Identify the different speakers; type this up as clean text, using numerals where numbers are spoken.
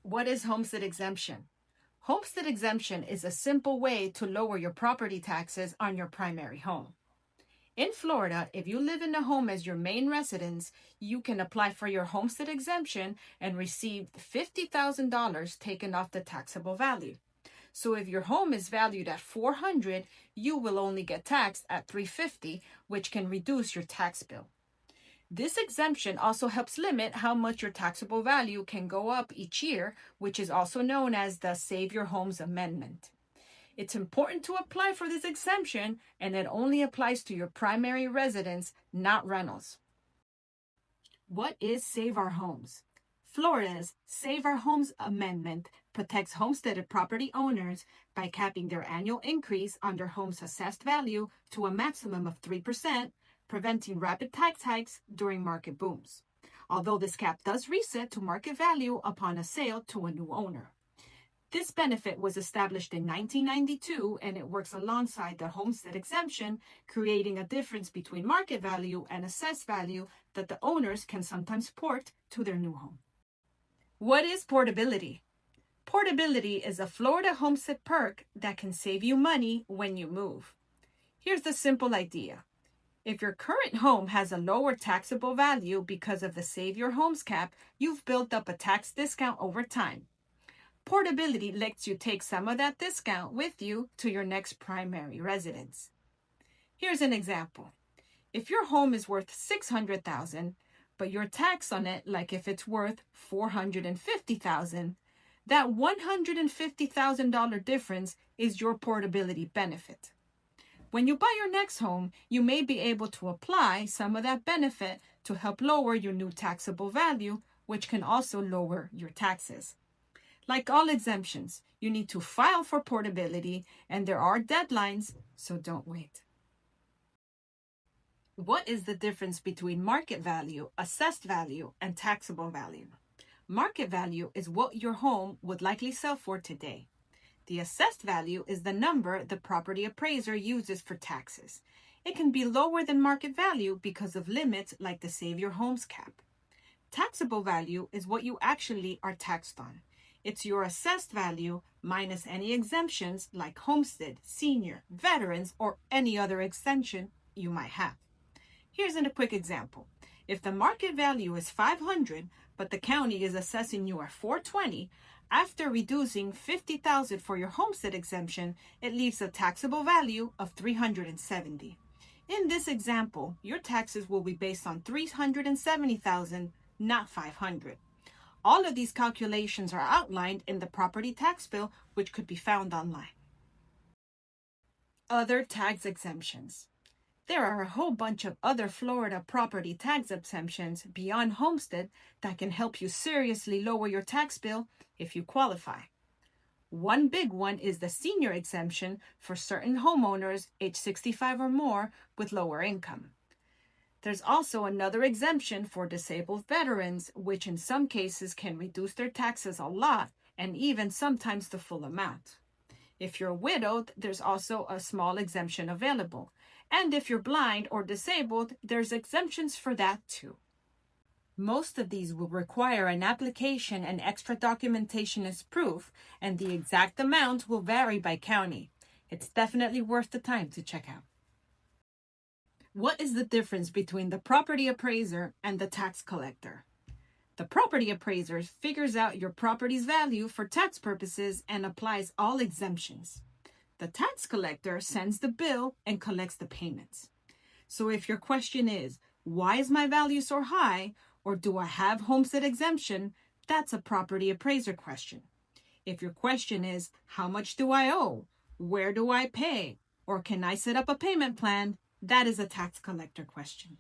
Speaker 1: What is homestead exemption? Homestead exemption is a simple way to lower your property taxes on your primary home. In Florida, if you live in a home as your main residence, you can apply for your homestead exemption and receive $50,000 taken off the taxable value. So if your home is valued at $400, you will only get taxed at $350, which can reduce your tax bill. This exemption also helps limit how much your taxable value can go up each year, which is also known as the Save Your Homes Amendment. It's important to apply for this exemption, and it only applies to your primary residence, not rentals. What is Save Our Homes? Florida's Save Our Homes Amendment protects homesteaded property owners by capping their annual increase on their home's assessed value to a maximum of 3%, preventing rapid tax hikes during market booms. Although this cap does reset to market value upon a sale to a new owner. This benefit was established in 1992, and it works alongside the homestead exemption, creating a difference between market value and assessed value that the owners can sometimes port to their new home. What is portability? Portability is a Florida homestead perk that can save you money when you move. Here's the simple idea. If your current home has a lower taxable value because of the Save Your Homes cap, you've built up a tax discount over time. Portability lets you take some of that discount with you to your next primary residence. Here's an example. If your home is worth $600,000, but your tax on it, like if it's worth $450,000, that $150,000 difference is your portability benefit. When you buy your next home, you may be able to apply some of that benefit to help lower your new taxable value, which can also lower your taxes. Like all exemptions, you need to file for portability, and there are deadlines, so don't wait. What is the difference between market value, assessed value, and taxable value? Market value is what your home would likely sell for today. The assessed value is the number the property appraiser uses for taxes. It can be lower than market value because of limits like the Save Your Homes cap. Taxable value is what you actually are taxed on. It's your assessed value minus any exemptions like homestead, senior, veterans, or any other exemption you might have. Here's a quick example. If the market value is $500, but the county is assessing you at $420, after reducing $50,000 for your homestead exemption, it leaves a taxable value of $370. In this example, your taxes will be based on $370,000, not $500. All of these calculations are outlined in the property tax bill, which could be found online. Other tax exemptions. There are a whole bunch of other Florida property tax exemptions beyond homestead that can help you seriously lower your tax bill if you qualify. One big one is the senior exemption for certain homeowners age 65 or more with lower income. There's also another exemption for disabled veterans, which in some cases can reduce their taxes a lot and even sometimes the full amount. If you're widowed, there's also a small exemption available. And if you're blind or disabled, there's exemptions for that too. Most of these will require an application and extra documentation as proof, and the exact amount will vary by county. It's definitely worth the time to check out. What is the difference between the property appraiser and the tax collector? The property appraiser figures out your property's value for tax purposes and applies all exemptions. The tax collector sends the bill and collects the payments. So if your question is, why is my value so high, or do I have homestead exemption, that's a property appraiser question. If your question is, how much do I owe, where do I pay, or can I set up a payment plan, that is a tax collector question.